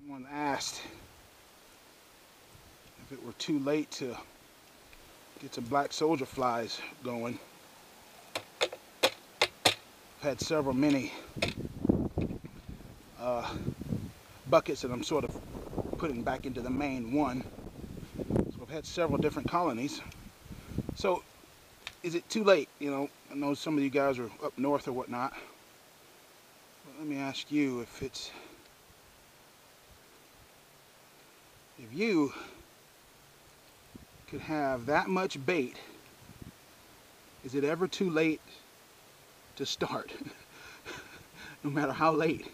Someone asked if it were too late to get some black soldier flies going. I've had several mini buckets that I'm sort of putting back into the main one. So I've had several different colonies. So is it too late? You know, I know some of you guys are up north or whatnot. But let me ask you, if you could have that much bait, is it ever too late to start? No matter how late.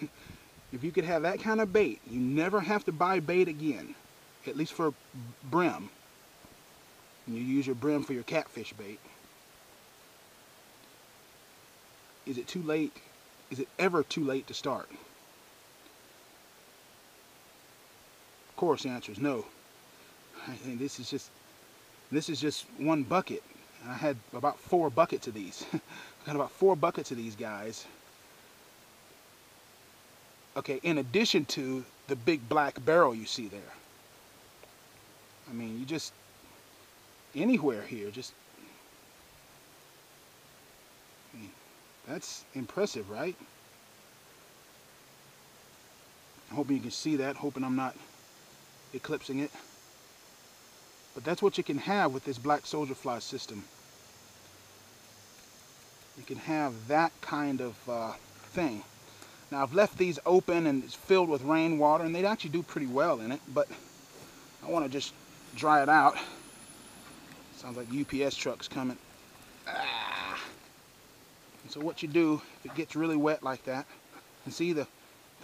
If you could have that kind of bait, you never have to buy bait again, at least for brim. And you use your brim for your catfish bait. Is it too late? Is it ever too late to start? Of course, the answer is no. I think this is just one bucket. And I had about 4 buckets of these. I got about 4 buckets of these guys. Okay, in addition to the big black barrel you see there. I mean, you just, anywhere here, just, I mean, that's impressive, right? I'm hoping you can see that, hoping I'm not eclipsing it. But that's what you can have with this black soldier fly system. You can have that kind of thing. Now I've left these open and it's filled with rainwater, and they actually do pretty well in it, but I want to just dry it out. Sounds like UPS trucks coming. Ah. And so what you do, if it gets really wet like that, and see the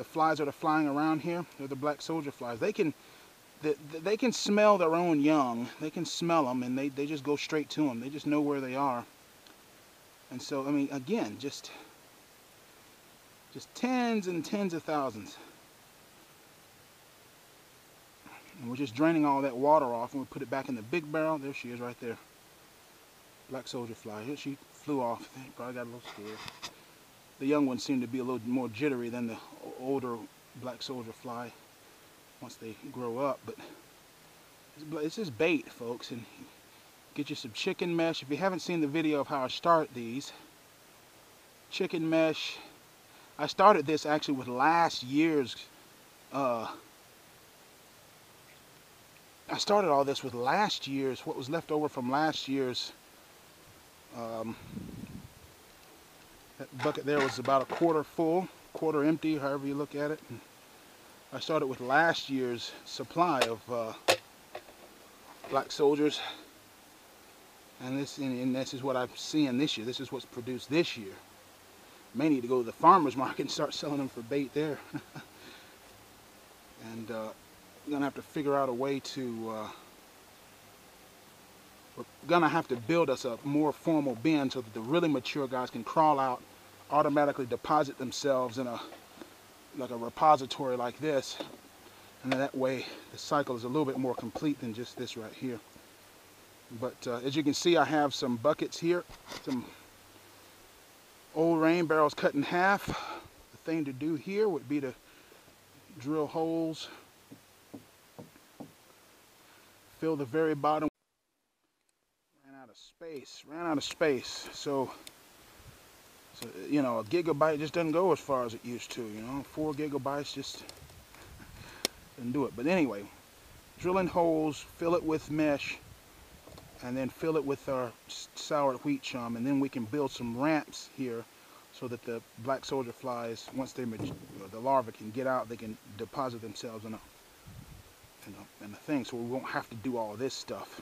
flies that are flying around here, they're the black soldier flies. They can smell their own young. They can smell them, and they just go straight to them. They just know where they are. And so, I mean, again, just tens and tens of thousands. And we're just draining all that water off, and we put it back in the big barrel. There she is right there. Black soldier fly. Here she flew off. Probably got a little scared. The young ones seem to be a little more jittery than the older black soldier fly once they grow up. But it's just bait, folks. And get you some chicken mesh. If you haven't seen the video of how I start these, chicken mesh. I started this actually with last year's, I started all this with last year's, what was left over from last year's, that bucket there was about a quarter full, quarter empty, however you look at it. And I started with last year's supply of black soldiers, and this is what I'm seeing this year. This is what's produced this year. May need to go to the farmer's market and start selling them for bait there. And we're gonna have to figure out a way to we're gonna have to build us a more formal bin so that the really mature guys can crawl out, automatically deposit themselves in a repository like this, and then that way the cycle is a little bit more complete than just this right here. But as you can see, I have some buckets here, some old rain barrels cut in half. The thing to do here would be to drill holes, fill the very bottom. Ran out of space. So you know, a gigabyte just doesn't go as far as it used to. You know, 4 gigabytes just doesn't do it. But anyway, drilling holes, fill it with mesh, and then fill it with our sour wheat chum, and then we can build some ramps here so that the black soldier flies, once they mature, the larvae can get out, they can deposit themselves in a thing, so we won't have to do all this stuff.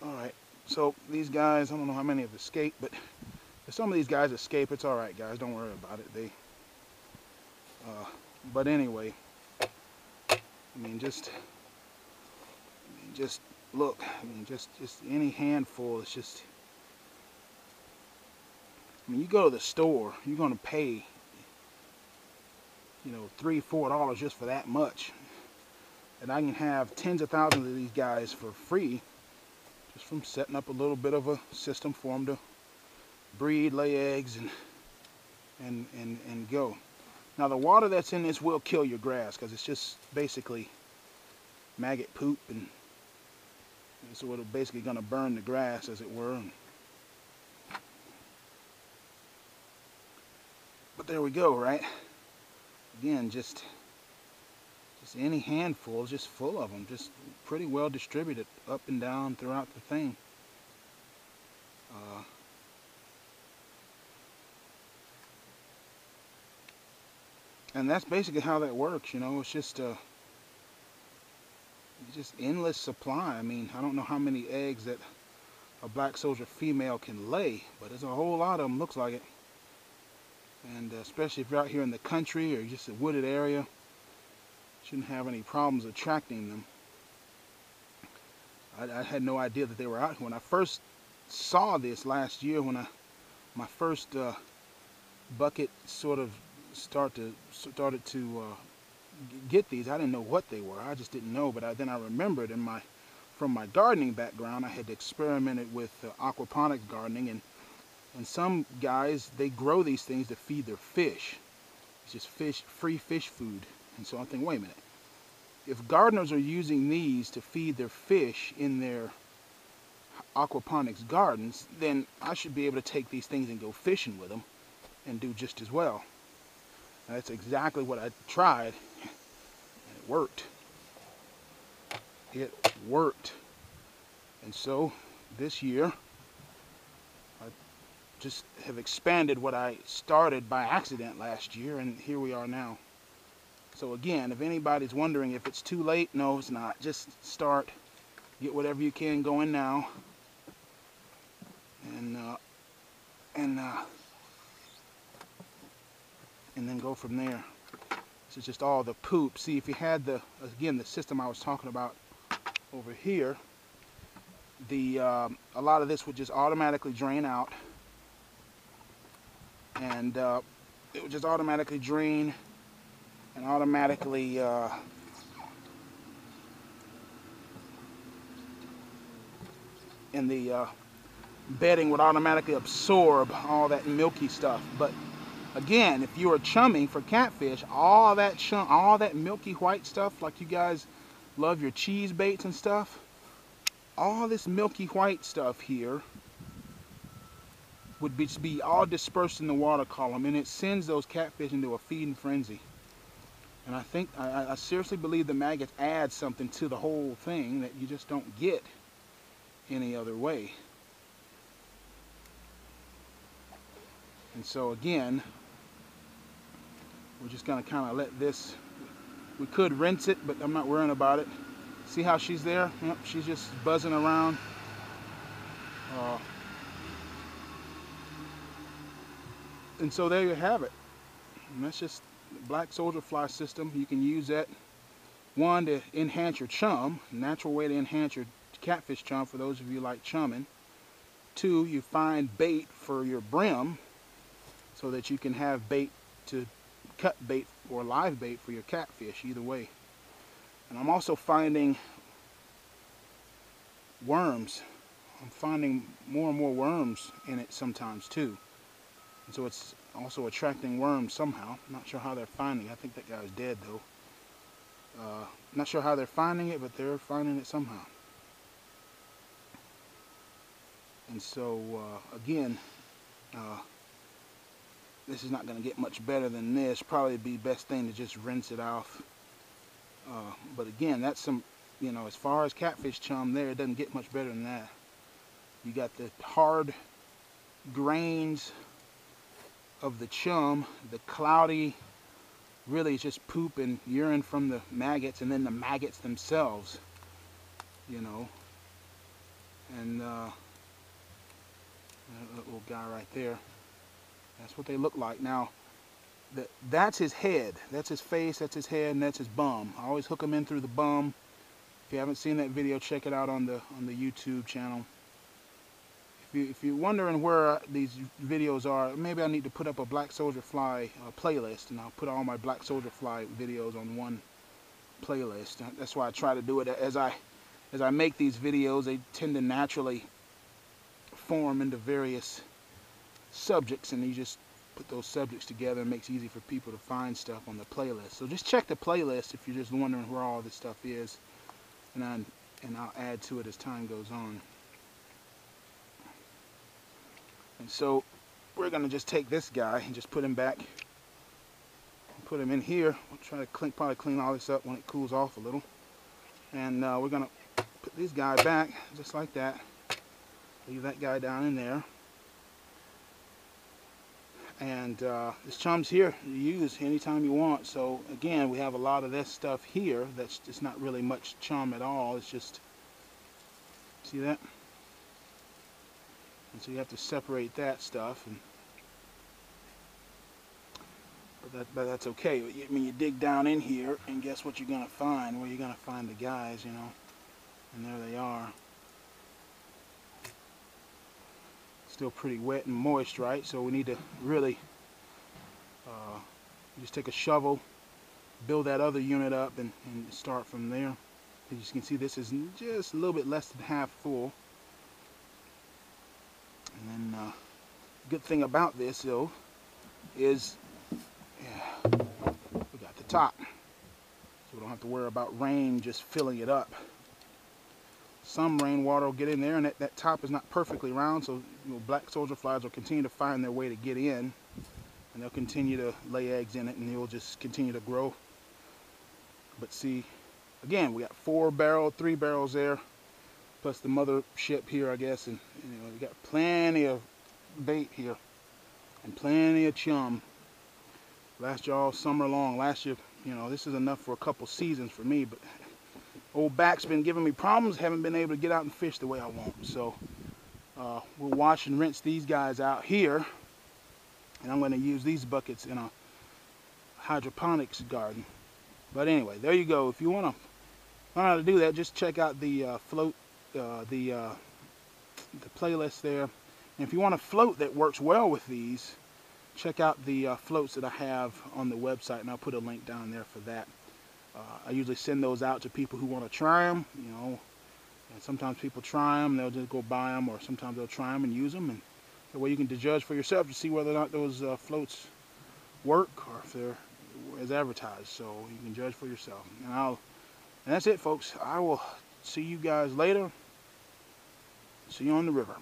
Alright, so these guys, I don't know how many have escaped, but if some of these guys escape, it's alright, guys, don't worry about it. But anyway, I mean, just look, I mean, just any handful, it's just, I mean, you go to the store, you're going to pay, you know, $3, $4 just for that much. And I can have tens of thousands of these guys for free just from setting up a little bit of a system for them to breed, lay eggs, and go. Now the water that's in this will kill your grass because it's just basically maggot poop, and so it's basically going to burn the grass, as it were. But there we go, right? Again, just any handful, just full of them, just pretty well distributed up and down throughout the thing. And that's basically how that works, you know. It's just endless supply. I mean, I don't know how many eggs that a black soldier female can lay, but there's a whole lot of them, looks like it. And especially if you're out here in the country or just a wooded area, shouldn't have any problems attracting them. I had no idea that they were out here. When I first saw this last year, when my first bucket sort of started to get these, I didn't know what they were. I just didn't know. But then I remembered from my gardening background, I had experimented with aquaponics gardening, and some guys, they grow these things to feed their fish. It's just free fish food. And so I'm thinking, wait a minute. If gardeners are using these to feed their fish in their aquaponics gardens, then I should be able to take these things and go fishing with them and do just as well. And that's exactly what I tried, and it worked. It worked. And so this year, I just have expanded what I started by accident last year, and here we are now. So again, if anybody's wondering if it's too late, no, it's not. Just start, get whatever you can going now, and then go from there. This is just all the poop. See, if you had the system I was talking about over here, a lot of this would just automatically drain out, and it would just automatically drain and automatically and the bedding would automatically absorb all that milky stuff. But again, if you are chumming for catfish, all that milky white stuff, like you guys love your cheese baits and stuff, all this milky white stuff here would be all dispersed in the water column, and it sends those catfish into a feeding frenzy. And I seriously believe the maggots add something to the whole thing that you just don't get any other way. And so again, we're just going to kind of let this, we could rinse it, but I'm not worrying about it. See how she's there? Yep, she's just buzzing around. And so there you have it. And that's just the black soldier fly system. You can use that, one, to enhance your chum, natural way to enhance your catfish chum for those of you like chumming. Two, you find bait for your brim so that you can have bait to cut bait or live bait for your catfish, either way. And I'm also finding worms. I'm finding more and more worms in it sometimes too. And so it's also attracting worms somehow. I'm not sure how they're finding it. I think that guy's dead though. Not sure how they're finding it, but they're finding it somehow. And so again, this is not going to get much better than this. Probably be best thing to just rinse it off. But again, that's some, you know, as far as catfish chum there, it doesn't get much better than that. You got the hard grains of the chum, the cloudy, really it's just poop and urine from the maggots, and then the maggots themselves, you know. And that little guy right there, that's what they look like. Now, that's his head, that's his face, that's his head, and that's his bum. I always hook him in through the bum. If you haven't seen that video, check it out on the YouTube channel. If you're wondering where these videos are, maybe I need to put up a Black Soldier Fly playlist, and I'll put all my Black Soldier Fly videos on one playlist. That's why I try to do it as I make these videos. They tend to naturally form into various subjects, and you just put those subjects together and makes it easy for people to find stuff on the playlist. So just check the playlist if you're just wondering where all this stuff is, and I'll add to it as time goes on. And so we're going to just take this guy and just put him back, put him in here. We'll try to probably clean all this up when it cools off a little. And we're going to put this guy back just like that. Leave that guy down in there. And this chum's here to use anytime you want. So again, we have a lot of this stuff here that's just not really much chum at all. It's just, see that? And so you have to separate that stuff, but that's okay. I mean, you dig down in here, and guess what you're gonna find? Well, you're gonna find the guys, you know, and there they are. Still pretty wet and moist, right? So we need to really just take a shovel, build that other unit up, and start from there. As you can see, this is just a little bit less than half full. And then the good thing about this though is we got the top, so we don't have to worry about rain just filling it up. Some rainwater will get in there, and that top is not perfectly round, so you know, black soldier flies will continue to find their way to get in, and they'll continue to lay eggs in it, and they'll just continue to grow. But see, again, we got 3 barrels there, plus the mothership here, I guess, and you know, we got plenty of bait here and plenty of chum. Last year all summer long. Last year, you know, this is enough for a couple seasons for me, but old back's been giving me problems. Haven't been able to get out and fish the way I want. So we'll wash and rinse these guys out here, and I'm going to use these buckets in a hydroponics garden. But anyway, there you go. If you want to learn how to do that, just check out the the playlist there. And if you want a float that works well with these, check out the floats that I have on the website, and I'll put a link down there for that. I usually send those out to people who want to try them, you know, and sometimes people try them, they'll just go buy them, or sometimes they'll try them and use them, and that way you can judge for yourself to see whether or not those floats work or if they're as advertised. So you can judge for yourself. And that's it, folks. I will see you guys later. See you on the river.